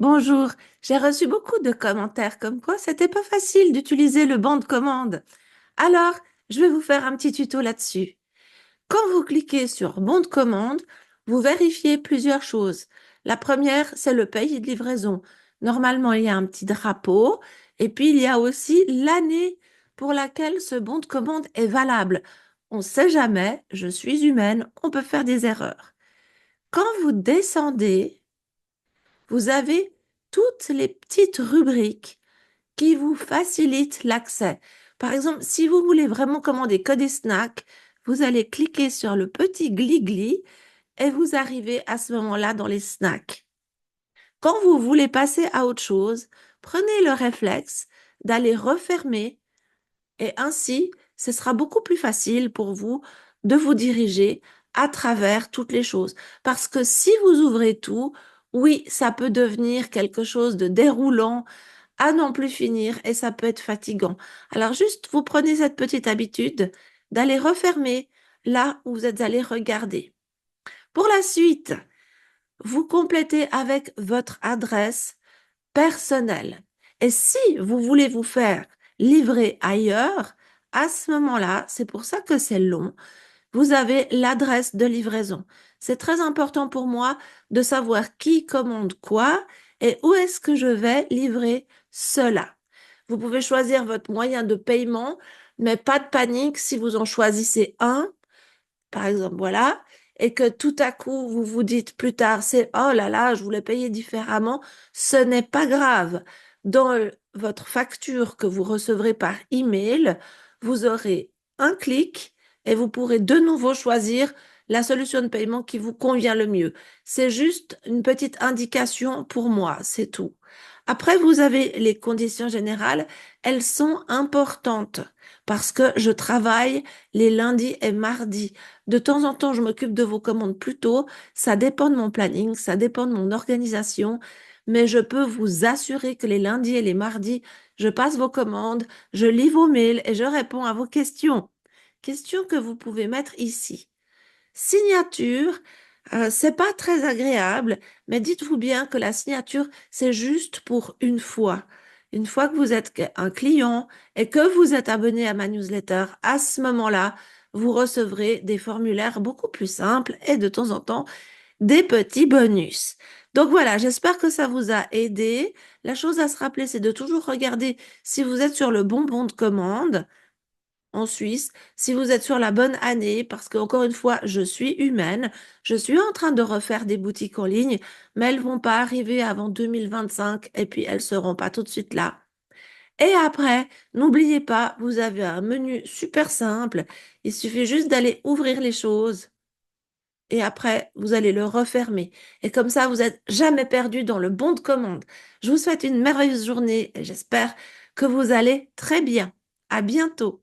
Bonjour, j'ai reçu beaucoup de commentaires comme quoi c'était pas facile d'utiliser le banc de commande. Alors, je vais vous faire un petit tuto là-dessus. Quand vous cliquez sur bon de commande, vous vérifiez plusieurs choses. La première, c'est le pays de livraison. Normalement, il y a un petit drapeau et puis il y a aussi l'année pour laquelle ce bon de commande est valable. On ne sait jamais, je suis humaine, on peut faire des erreurs. Quand vous descendez, vous avez toutes les petites rubriques qui vous facilitent l'accès. Par exemple, si vous voulez vraiment commander que des snacks, vous allez cliquer sur le petit glis-glis et vous arrivez à ce moment-là dans les snacks. Quand vous voulez passer à autre chose, prenez le réflexe d'aller refermer et ainsi, ce sera beaucoup plus facile pour vous de vous diriger à travers toutes les choses. Parce que si vous ouvrez tout, oui, ça peut devenir quelque chose de déroulant à n'en plus finir et ça peut être fatigant. Alors juste, vous prenez cette petite habitude d'aller refermer là où vous êtes allé regarder. Pour la suite, vous complétez avec votre adresse personnelle. Et si vous voulez vous faire livrer ailleurs, à ce moment-là, c'est pour ça que c'est long, vous avez l'adresse de livraison. C'est très important pour moi de savoir qui commande quoi et où est-ce que je vais livrer cela. Vous pouvez choisir votre moyen de paiement, mais pas de panique si vous en choisissez un, par exemple, voilà, et que tout à coup vous vous dites plus tard, c'est oh là là, je voulais payer différemment, ce n'est pas grave. Dans votre facture que vous recevrez par email, vous aurez un clic et vous pourrez de nouveau choisir la solution de paiement qui vous convient le mieux. C'est juste une petite indication pour moi, c'est tout. Après, vous avez les conditions générales, elles sont importantes parce que je travaille les lundis et mardis. De temps en temps, je m'occupe de vos commandes plus tôt. Ça dépend de mon planning, ça dépend de mon organisation, mais je peux vous assurer que les lundis et les mardis, je passe vos commandes, je lis vos mails et je réponds à vos questions. Questions que vous pouvez mettre ici. Signature, c'est pas très agréable, mais dites-vous bien que la signature, c'est juste pour une fois. Une fois que vous êtes un client et que vous êtes abonné à ma newsletter, à ce moment-là, vous recevrez des formulaires beaucoup plus simples et de temps en temps des petits bonus. Donc voilà, j'espère que ça vous a aidé. La chose à se rappeler, c'est de toujours regarder si vous êtes sur le bon de commande en Suisse, si vous êtes sur la bonne année, parce que encore une fois, je suis humaine, je suis en train de refaire des boutiques en ligne, mais elles vont pas arriver avant 2025 et puis elles seront pas tout de suite là. Et après, n'oubliez pas, vous avez un menu super simple. Il suffit juste d'aller ouvrir les choses et après, vous allez le refermer. Et comme ça, vous n'êtes jamais perdu dans le bon de commande. Je vous souhaite une merveilleuse journée et j'espère que vous allez très bien. À bientôt.